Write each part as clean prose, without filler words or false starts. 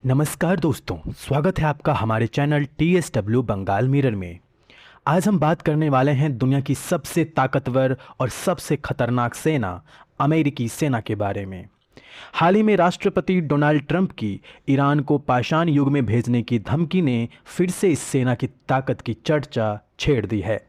नमस्कार दोस्तों, स्वागत है आपका हमारे चैनल TSW बंगाल मिरर में। आज हम बात करने वाले हैं दुनिया की सबसे ताकतवर और सबसे खतरनाक सेना अमेरिकी सेना के बारे में। हाल ही में राष्ट्रपति डोनाल्ड ट्रंप की ईरान को पाषाण युग में भेजने की धमकी ने फिर से इस सेना की ताकत की चर्चा छेड़ दी है।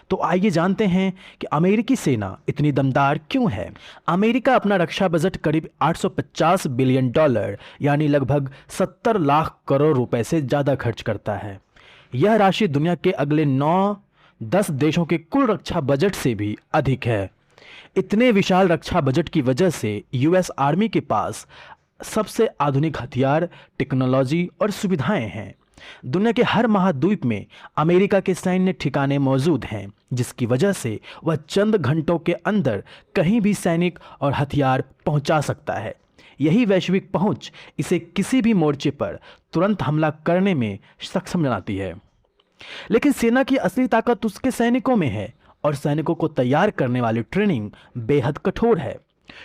तो आइए जानते हैं कि अमेरिकी सेना इतनी दमदार क्यों है। अमेरिका अपना रक्षा बजट करीब 850 बिलियन डॉलर यानी लगभग 70 लाख करोड़ रुपए से ज़्यादा खर्च करता है। यह राशि दुनिया के अगले 9-10 देशों के कुल रक्षा बजट से भी अधिक है। इतने विशाल रक्षा बजट की वजह से यूएस आर्मी के पास सबसे आधुनिक हथियार, टेक्नोलॉजी और सुविधाएं हैं। दुनिया के हर महाद्वीप में अमेरिका के सैन्य ठिकाने मौजूद हैं, जिसकी वजह से वह चंद घंटों के अंदर कहीं भी सैनिक और हथियार पहुंचा सकता है। यही वैश्विक पहुंच इसे किसी भी मोर्चे पर तुरंत हमला करने में सक्षम बनाती है। लेकिन सेना की असली ताकत उसके सैनिकों में है और सैनिकों को तैयार करने वाली ट्रेनिंग बेहद कठोर है।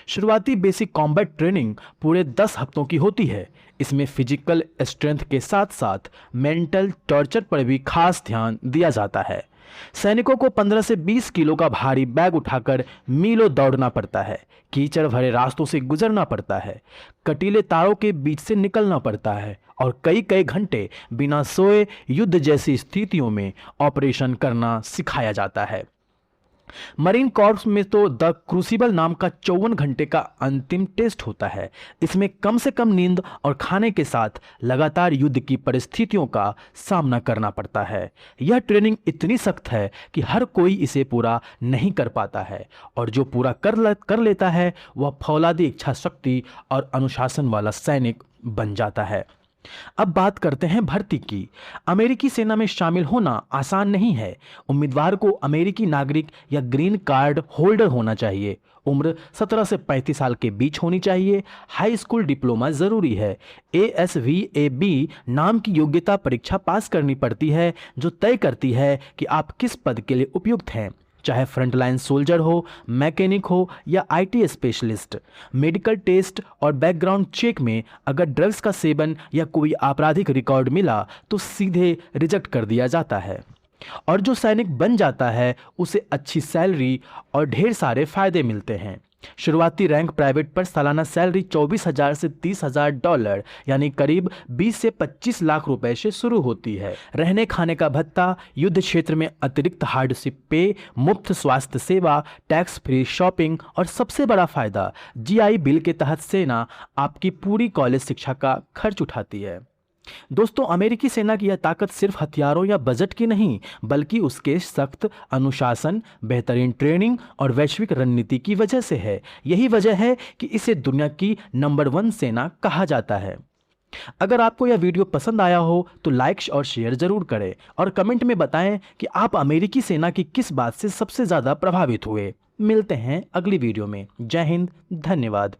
शुरुआती बेसिक कॉम्बैट ट्रेनिंग पूरे 10 हफ्तों की होती है। इसमें फिजिकल स्ट्रेंथ के साथ साथ मेंटल टॉर्चर पर भी खास ध्यान दिया जाता है। सैनिकों को 15 से 20 किलो का भारी बैग उठाकर मीलों दौड़ना पड़ता है, कीचड़ भरे रास्तों से गुजरना पड़ता है, कटीले तारों के बीच से निकलना पड़ता है और कई कई घंटे बिना सोए युद्ध जैसी स्थितियों में ऑपरेशन करना सिखाया जाता है। मरीन कॉर्प्स में तो द क्रूसिबल नाम का 54 घंटे का अंतिम टेस्ट होता है। इसमें कम से कम नींद और खाने के साथ लगातार युद्ध की परिस्थितियों का सामना करना पड़ता है। यह ट्रेनिंग इतनी सख्त है कि हर कोई इसे पूरा नहीं कर पाता है और जो पूरा कर लेता है वह फौलादी इच्छा शक्ति और अनुशासन वाला सैनिक बन जाता है। अब बात करते हैं भर्ती की। अमेरिकी सेना में शामिल होना आसान नहीं है। उम्मीदवार को अमेरिकी नागरिक या ग्रीन कार्ड होल्डर होना चाहिए। उम्र 17 से 35 साल के बीच होनी चाहिए। हाई स्कूल डिप्लोमा जरूरी है। ASVAB नाम की योग्यता परीक्षा पास करनी पड़ती है, जो तय करती है कि आप किस पद के लिए उपयुक्त हैं, चाहे फ्रंटलाइन सोल्जर हो, मैकेनिक हो या IT स्पेशलिस्ट। मेडिकल टेस्ट और बैकग्राउंड चेक में अगर ड्रग्स का सेवन या कोई आपराधिक रिकॉर्ड मिला तो सीधे रिजेक्ट कर दिया जाता है। और जो सैनिक बन जाता है उसे अच्छी सैलरी और ढेर सारे फायदे मिलते हैं। शुरुआती रैंक प्राइवेट पर सालाना सैलरी 24,000 से 30,000 डॉलर यानी करीब 20 से 25 लाख रुपए से शुरू होती है। रहने खाने का भत्ता, युद्ध क्षेत्र में अतिरिक्त हार्डशिप पे, मुफ्त स्वास्थ्य सेवा, टैक्स फ्री शॉपिंग और सबसे बड़ा फायदा GI बिल के तहत सेना आपकी पूरी कॉलेज शिक्षा का खर्च उठाती है। दोस्तों, अमेरिकी सेना की यह ताकत सिर्फ हथियारों या बजट की नहीं, बल्कि उसके सख्त अनुशासन, बेहतरीन ट्रेनिंग और वैश्विक रणनीति की वजह से है। यही वजह है कि इसे दुनिया की नंबर 1 सेना कहा जाता है। अगर आपको यह वीडियो पसंद आया हो तो लाइक और शेयर जरूर करें और कमेंट में बताएं कि आप अमेरिकी सेना की किस बात से सबसे ज़्यादा प्रभावित हुए। मिलते हैं अगली वीडियो में। जय हिंद, धन्यवाद।